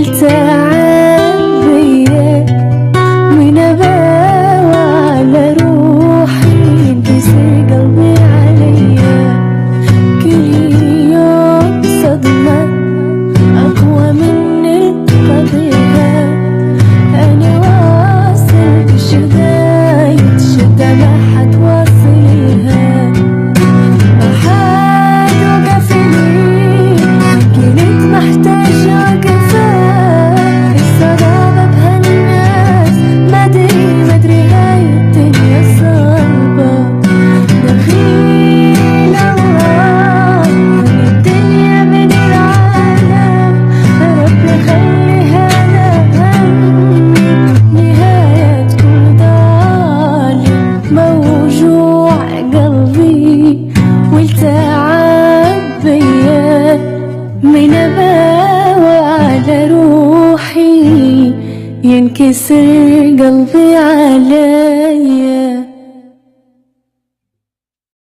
والتعب بيا من اباوى على روحي ينكسر قلبي عليا. كل يوم صدمة اقوى من القضية. انا واصل بشداية شدة ما حد واصلها. ما حد وقف لي كنت محتاجة وقفات. الصداقة بهالناس مدري هاي الدنيا صعبة. دخيل الله من الدنيا من العالم. ربنا خليها عني نهاية كل ظالم. موجوع قلبي والتعب بيا من اباوى على روحي ينكسر قلبي عليا.